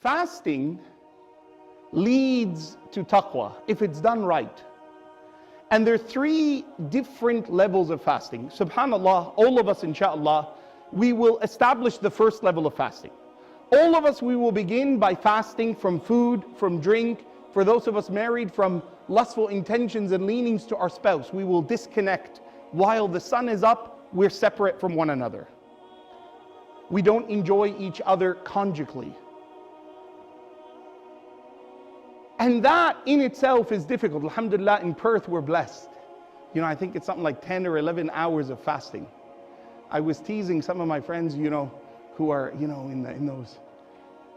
Fasting leads to taqwa if it's done right. And there are 3 different levels of fasting. SubhanAllah, all of us, inshallah, we will establish the first level of fasting. All of us, we will begin by fasting from food, from drink. For those of us married, from lustful intentions and leanings to our spouse. We will disconnect. While the sun is up, we're separate from one another. We don't enjoy each other conjugally. And that in itself is difficult. Alhamdulillah, in Perth, we're blessed. I think it's something like 10 or 11 hours of fasting. I was teasing some of my friends, who are, in those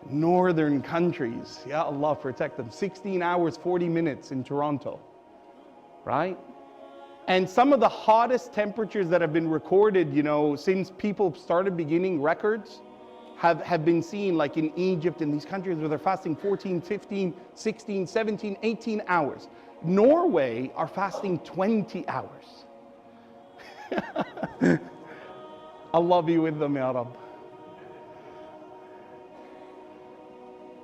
northern countries. Ya Allah, protect them. 16 hours, 40 minutes in Toronto, right? And some of the hottest temperatures that have been recorded, since people started beginning records, have been seen, like in Egypt and these countries where they're fasting 14, 15, 16, 17, 18 hours. Norway are fasting 20 hours. Allah be with them, Ya Rabb.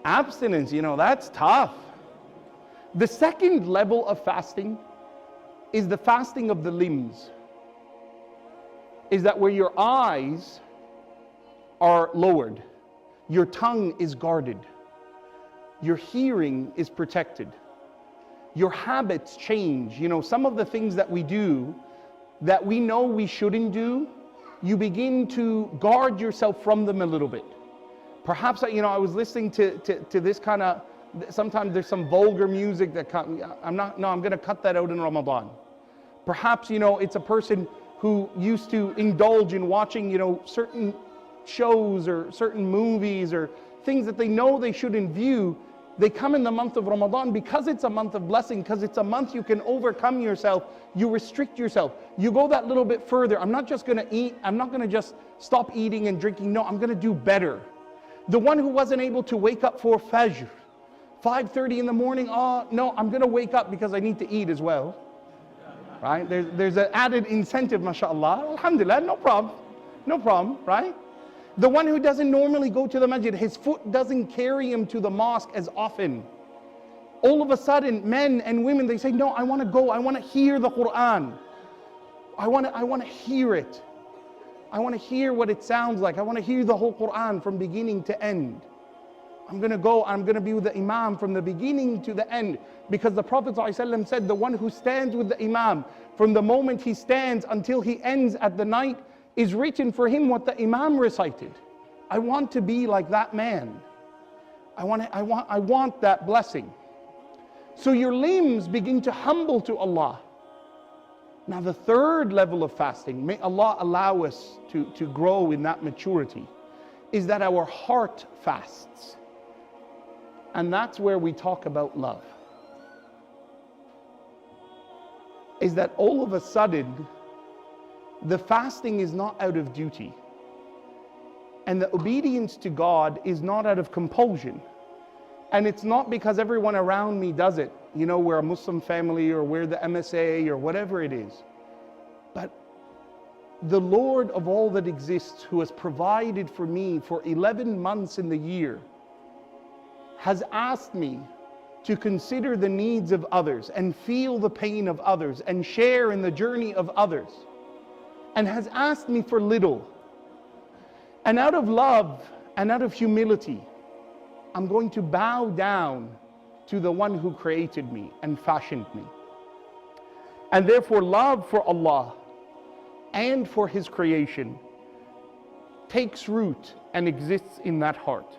Abstinence, that's tough. The second level of fasting is the fasting of the limbs. Is that where your eyes are lowered, your tongue is guarded, your hearing is protected, your habits change. Some of the things that we do that we know we shouldn't do, you begin to guard yourself from them a little bit. Perhaps, I was listening to this kind of, sometimes there's some vulgar music that I'm going to cut that out in Ramadan. Perhaps, it's a person who used to indulge in watching, certain shows or certain movies or things that they know they shouldn't view. They come in the month of Ramadan because it's a month of blessing, because it's a month you can overcome yourself, you restrict yourself, you go that little bit further. I'm not just going to eat, I'm not going to just stop eating and drinking, no, I'm going to do better. The one who wasn't able to wake up for Fajr, 5:30 in the morning, no, I'm going to wake up because I need to eat as well. Right? There's an added incentive, mashallah. Alhamdulillah, no problem, right? The one who doesn't normally go to the masjid, his foot doesn't carry him to the mosque as often. All of a sudden, men and women, they say, no, I want to go, I want to hear the Quran. I want to hear it. I want to hear what it sounds like. I want to hear the whole Quran from beginning to end. I'm going to go, I'm going to be with the Imam from the beginning to the end. Because the Prophet ﷺ said, the one who stands with the Imam, from the moment he stands until he ends at the night, is written for him what the Imam recited. I want to be like that man. I want that blessing. So your limbs begin to humble to Allah. Now the third level of fasting, may Allah allow us to grow in that maturity, is that our heart fasts. And that's where we talk about love. Is that all of a sudden, the fasting is not out of duty. And the obedience to God is not out of compulsion. And it's not because everyone around me does it. We're a Muslim family or we're the MSA or whatever it is. But the Lord of all that exists, who has provided for me for 11 months in the year, has asked me to consider the needs of others and feel the pain of others and share in the journey of others. And has asked me for little. And out of love and out of humility, I'm going to bow down to the one who created me and fashioned me. And therefore love for Allah and for His creation takes root and exists in that heart.